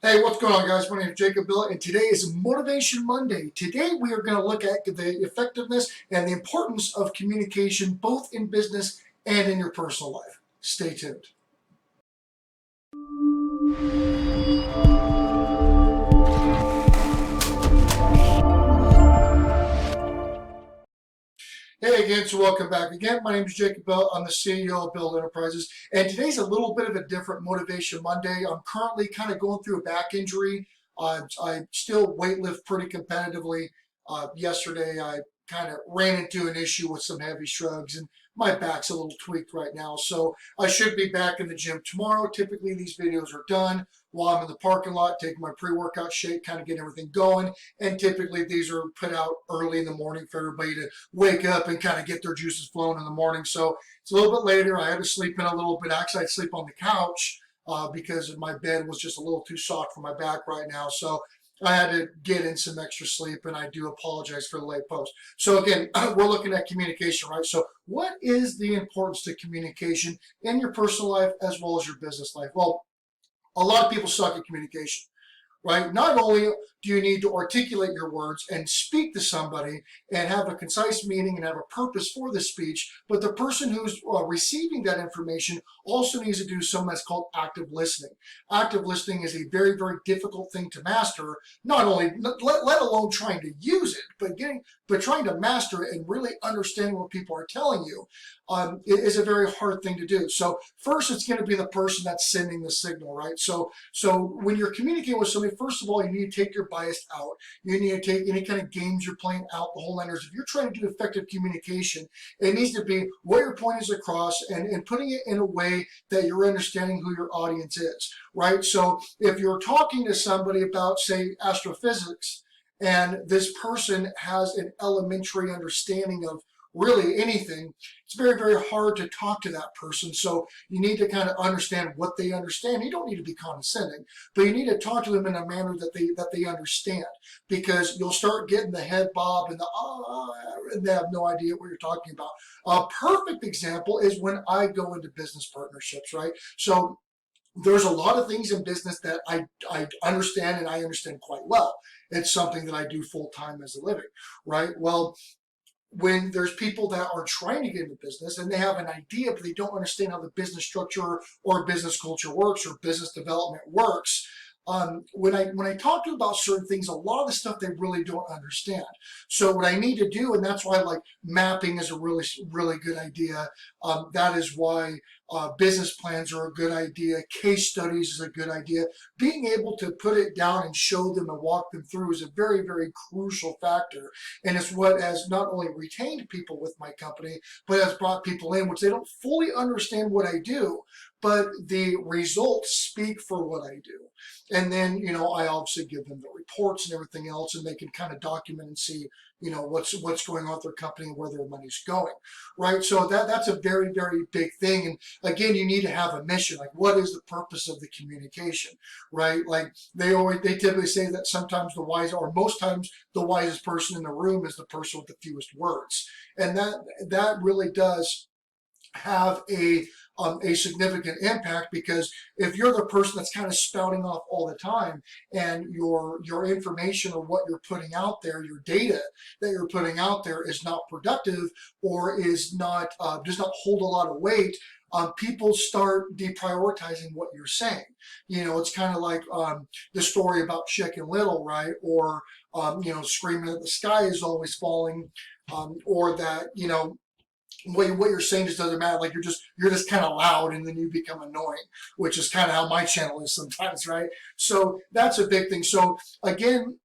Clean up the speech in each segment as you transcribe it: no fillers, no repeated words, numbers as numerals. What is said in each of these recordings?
Hey, what's going on, guys? My name is Jacob Billett, and today is Motivation Monday. Today, we are going to look at the effectiveness and the importance of communication, both in business and in your personal life. Stay tuned. Hey again, so welcome back again. My name is Jacob Bell. I'm the CEO of Billett Enterprises, and today's a little bit of a different Motivation Monday. I'm currently kind of going through a back injury. I still weightlift pretty competitively. Yesterday, I kind of ran into an issue with some heavy shrugs, and my back's a little tweaked right now. So I should be back in the gym tomorrow. Typically, these videos are done while I'm in the parking lot, taking my pre-workout shake, kind of getting everything going. And typically, these are put out early in the morning for everybody to wake up and kind of get their juices flowing in the morning. So it's a little bit later. I had to sleep in a little bit. Actually, I sleep on the couch because my bed was just a little too soft for my back right now. So I had to get in some extra sleep, and I do apologize for the late post. So again, we're looking at communication, right? So what is the importance to communication in your personal life as well as your business life? Well, a lot of people suck at communication, right? Not only do you need to articulate your words and speak to somebody and have a concise meaning and have a purpose for the speech, but the person who's receiving that information also needs to do something that's called active listening. Active listening is a very, very difficult thing to master, not only, let alone trying to use it, but trying to master it and really understand what people are telling you is a very hard thing to do. So first, it's going to be the person that's sending the signal, right? So when you're communicating with somebody, first of all, you need to take your bias out. You need to take any kind of games you're playing out, the whole letters. If you're trying to do effective communication, it needs to be what your point is across and putting it in a way that you're understanding who your audience is, right? So if you're talking to somebody about, say, astrophysics, and this person has an elementary understanding of really anything, it's very, very hard to talk to that person. So you need to kind of understand what they understand. You don't need to be condescending, but you need to talk to them in a manner that they understand, because you'll start getting the head bob and and they have no idea what you're talking about. A perfect example is when I go into business partnerships, right? So there's a lot of things in business that I understand, and I understand quite well. It's something that I do full time as a living, right? Well, when there's people that are trying to get into business and they have an idea, but they don't understand how the business structure or business culture works or business development works. When I talk to them about certain things, a lot of the stuff they really don't understand. So what I need to do, and that's why like mapping is a really, really good idea. That is why business plans are a good idea. Case studies is a good idea. Being able to put it down and show them and walk them through is a very, very crucial factor. And it's what has not only retained people with my company, but has brought people in, which they don't fully understand what I do, but the results speak for what I do. And then, I obviously give them the reports and everything else, and they can kind of document and see, what's going on with their company and where their money's going, right? So that's a very, very big thing. And again, you need to have a mission. Like, what is the purpose of the communication, right? Like they typically say that sometimes or most times the wisest person in the room is the person with the fewest words. And that really does have a significant impact, because if you're the person that's kind of spouting off all the time, and your information or what you're putting out there, your data that you're putting out there is not productive, or is not does not hold a lot of weight, people start deprioritizing what you're saying. It's kind of like the story about Chicken Little, right? Or screaming that the sky is always falling, or that what you're saying just doesn't matter. Like you're just kind of loud, and then you become annoying, which is kind of how my channel is sometimes, right? So that's a big thing. So again,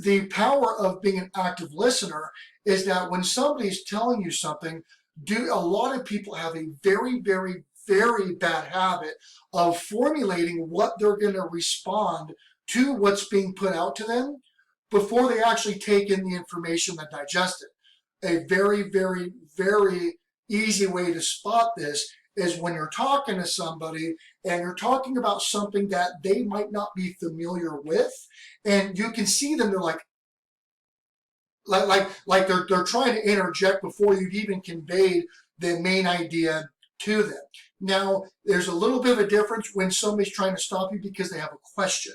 the power of being an active listener is that when somebody's telling you something, a lot of people have a very, very, very bad habit of formulating what they're going to respond to what's being put out to them before they actually take in the information and digest it. A very, very, very easy way to spot this is when you're talking to somebody and you're talking about something that they might not be familiar with, and you can see them, they're like they're trying to interject before you've even conveyed the main idea to them. Now, there's a little bit of a difference when somebody's trying to stop you because they have a question.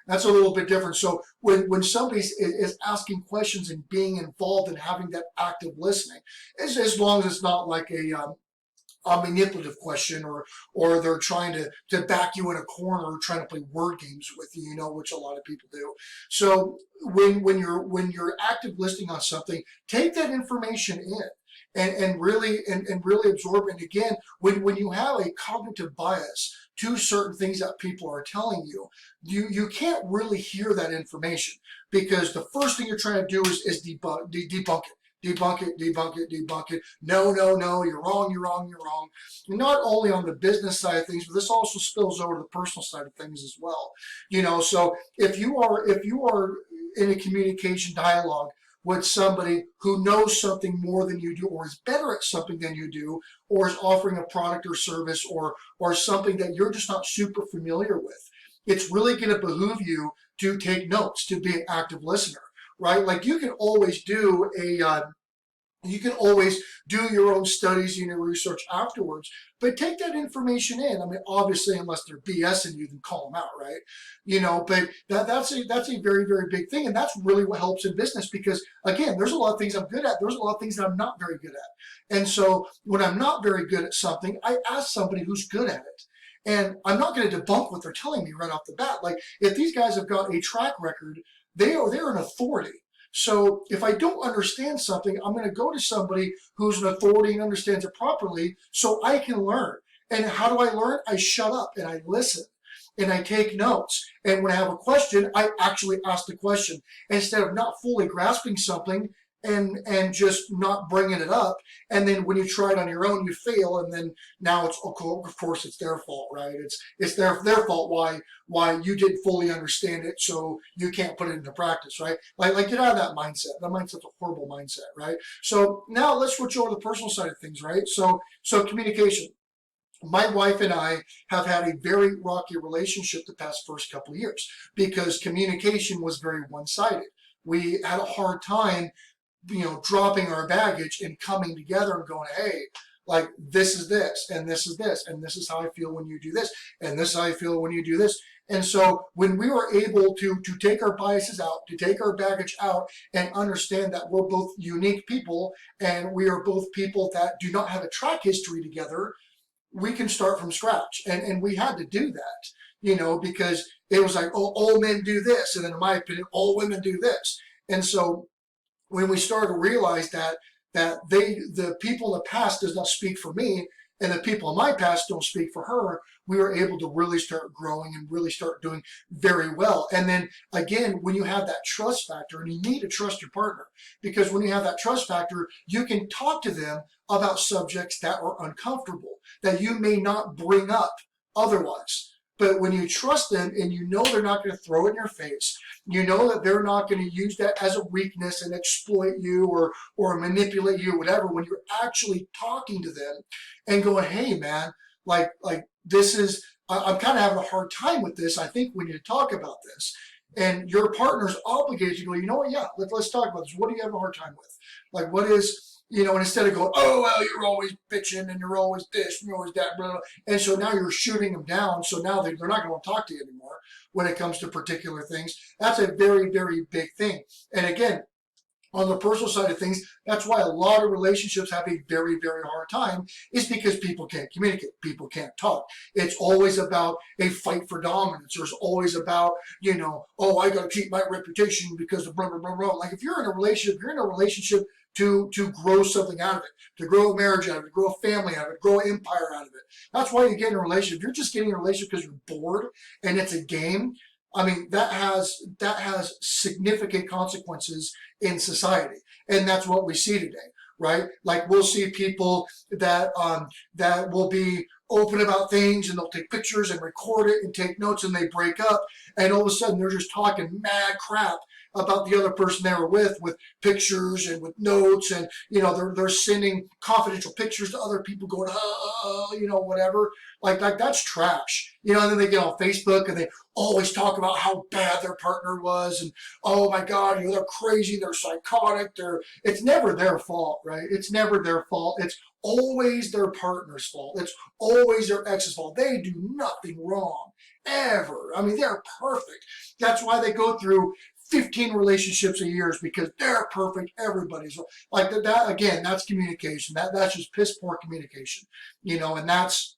That's a little bit different. So when somebody is asking questions and being involved and having that active listening, as long as it's not like a manipulative question, or they're trying to back you in a corner or trying to play word games with you, which a lot of people do. So when you're active listening on something, take that information in and really absorb it. And again, when you have a cognitive bias to certain things that people are telling you, you can't really hear that information, because the first thing you're trying to do is debunk it. Debunk it, debunk it, debunk it. No, no, no, you're wrong, you're wrong, you're wrong. Not only on the business side of things, but this also spills over to the personal side of things as well. So if you are in a communication dialogue with somebody who knows something more than you do, or is better at something than you do, or is offering a product or service, or something that you're just not super familiar with, it's really going to behoove you to take notes, to be an active listener. Right? Like you can always do your own studies and your research afterwards, but take that information in. I mean, obviously, unless they're BSing you, then call them out, right? But that's a very, very big thing, and that's really what helps in business, because again, there's a lot of things I'm good at. There's a lot of things that I'm not very good at, and so when I'm not very good at something, I ask somebody who's good at it. And I'm not going to debunk what they're telling me right off the bat. Like if these guys have got a track record, they're an authority. So if I don't understand something, I'm going to go to somebody who's an authority and understands it properly, so I can learn. And how do I learn? I shut up and I listen and I take notes. And when I have a question, I actually ask the question instead of not fully grasping something and just not bringing it up. And then when you try it on your own, you fail, and then now it's, of course it's their fault, right? It's their fault why you didn't fully understand it, so you can't put it into practice, right? Like get out of that mindset. That mindset's a horrible mindset, right? So now let's switch over to the personal side of things, right? So communication. My wife and I have had a very rocky relationship the past first couple of years because communication was very one-sided. We had a hard time dropping our baggage and coming together and going, hey, like this is this, and this is this, and this is how I feel when you do this, and this is how I feel when you do this. And so when we were able to take our biases out, to take our baggage out, and understand that we're both unique people, and we are both people that do not have a track history together, we can start from scratch. And we had to do that, because it was like, oh, all men do this, and then in my opinion, all women do this. And so when we started to realize that the people in the past does not speak for me, and the people in my past don't speak for her, we were able to really start growing and really start doing very well. And then again, when you have that trust factor, and you need to trust your partner, because when you have that trust factor, you can talk to them about subjects that are uncomfortable, that you may not bring up otherwise. But when you trust them and you know they're not going to throw it in your face, you know that they're not going to use that as a weakness and exploit you or manipulate you, whatever, when you're actually talking to them and going, hey, man, like this is, I'm kind of having a hard time with this. I think we need to talk about this. And your partner's obligated to go, you know what, yeah, let's talk about this. What do you have a hard time with? Like, what is... and instead of going, oh, well, you're always bitching and you're always this and you're always that, blah, blah. And so now you're shooting them down. So now they're not going to talk to you anymore when it comes to particular things. That's a very, very big thing. And again, on the personal side of things, that's why a lot of relationships have a very, very hard time, is because people can't communicate. People can't talk. It's always about a fight for dominance. There's always about, oh, I got to keep my reputation because of blah, blah, blah, blah. Like if you're in a relationship to grow something out of it, to grow a marriage out of it, to grow a family out of it, grow an empire out of it. That's why you get in a relationship. If you're just getting in a relationship because you're bored and it's a game, I mean, that has significant consequences in society. And that's what we see today, right? Like we'll see people that will be open about things, and they'll take pictures and record it and take notes, and they break up, and all of a sudden they're just talking mad crap about the other person they were with pictures and with notes, and they're sending confidential pictures to other people going, whatever. Like that's trash. And then they get on Facebook and they always talk about how bad their partner was, and oh my God, they're crazy, they're psychotic, it's never their fault, right? It's never their fault. It's always their partner's fault. It's always their ex's fault. They do nothing wrong, ever. I mean, they're perfect. That's why they go through 15 relationships a year, is because they're perfect. Everybody's like that. Again, that's communication. That's just piss poor communication, and that's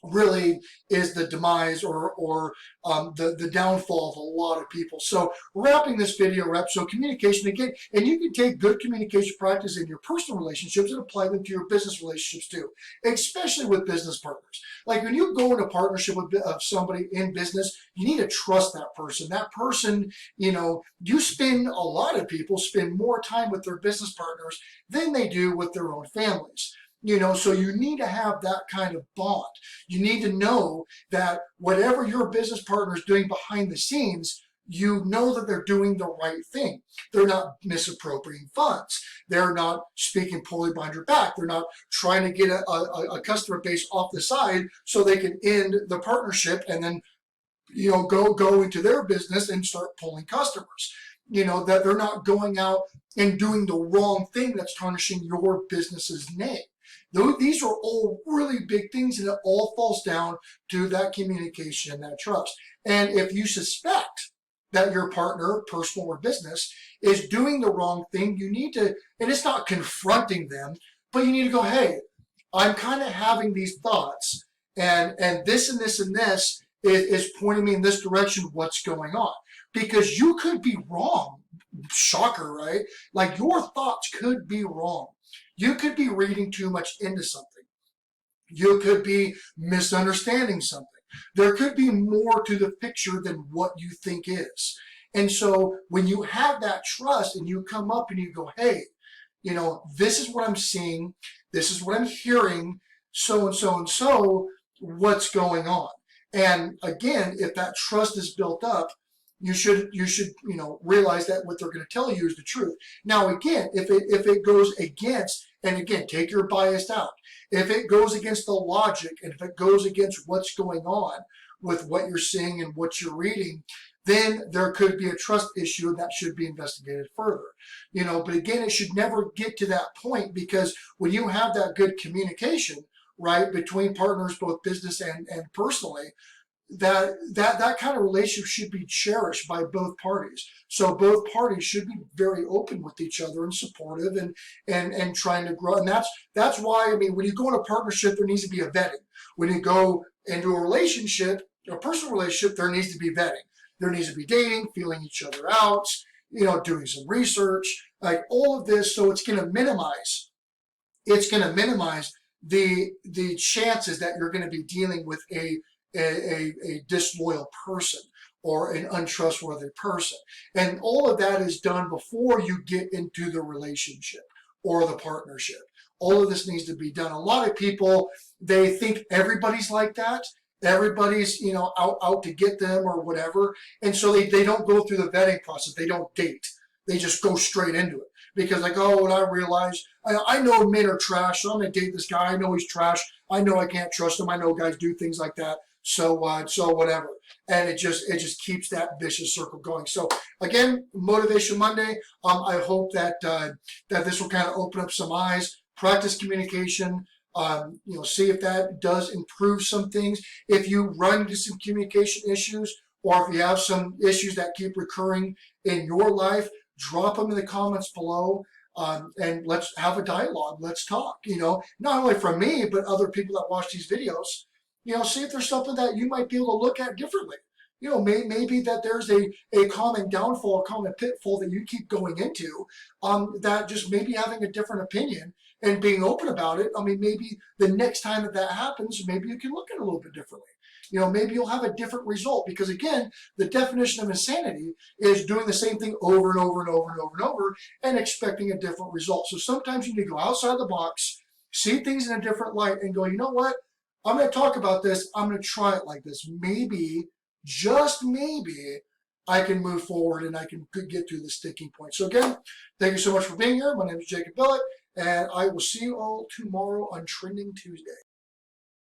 really is the demise or the downfall of a lot of people. So wrapping this video up, so communication again, and you can take good communication practice in your personal relationships and apply them to your business relationships too, especially with business partners. Like when you go into partnership with somebody in business, you need to trust that person. That person, a lot of people spend more time with their business partners than they do with their own families. So you need to have that kind of bond. You need to know that whatever your business partner is doing behind the scenes, you know that they're doing the right thing. They're not misappropriating funds. They're not speaking poorly behind your back. They're not trying to get a customer base off the side so they can end the partnership and then go into their business and start pulling customers. That they're not going out and doing the wrong thing that's tarnishing your business's name. These are all really big things, and it all falls down to that communication and that trust. And if you suspect that your partner, personal or business, is doing the wrong thing, you need to, and it's not confronting them, but you need to go, hey, I'm kind of having these thoughts, and this and this and this is pointing me in this direction. What's going on? Because you could be wrong. Shocker, right? Like your thoughts could be wrong. You could be reading too much into something. You could be misunderstanding something. There could be more to the picture than what you think is. And so when you have that trust and you come up and you go, hey, this is what I'm seeing, this is what I'm hearing, so and so and so, what's going on? And again, if that trust is built up, you should realize that what they're going to tell you is the truth. Now, again, if it goes against, and again, take your bias out. If it goes against the logic, and if it goes against what's going on with what you're seeing and what you're reading, then there could be a trust issue and that should be investigated further. But again, it should never get to that point, because when you have that good communication, right, between partners, both business and personally, that kind of relationship should be cherished by both parties. So both parties should be very open with each other and supportive and trying to grow. And that's why, when you go in a partnership, there needs to be a vetting. When you go into a relationship, a personal relationship, there needs to be vetting. There needs to be dating, feeling each other out, doing some research, like all of this. So it's going to minimize the chances that you're going to be dealing with a disloyal person or an untrustworthy person. And all of that is done before you get into the relationship or the partnership. All of this needs to be done. A lot of people, they think everybody's like that. Everybody's, out to get them or whatever. And so they don't go through the vetting process. They don't date. They just go straight into it. Because like, oh, when I realize, I know men are trash, so I'm going to date this guy. I know he's trash. I know I can't trust him. I know guys do things like that. So whatever. And it just keeps that vicious circle going. So again, Motivation Monday. I hope that this will kind of open up some eyes. Practice communication. See if that does improve some things. If you run into some communication issues, or if you have some issues that keep recurring in your life, drop them in the comments below. And let's have a dialogue. Let's talk, not only from me, but other people that watch these videos. See if there's something that you might be able to look at differently. Maybe that there's a common downfall, a common pitfall that you keep going into, that just maybe having a different opinion and being open about it. Maybe the next time that happens, maybe you can look at it a little bit differently. Maybe you'll have a different result, because again, the definition of insanity is doing the same thing over and over and over and over and over and expecting a different result. So sometimes you need to go outside the box, see things in a different light, and go, you know what? I'm going to talk about this. I'm going to try it like this. Maybe, just maybe, I can move forward and I can get through the sticking point. So again, thank you so much for being here. My name is Jacob Billett, and I will see you all tomorrow on Trending Tuesday.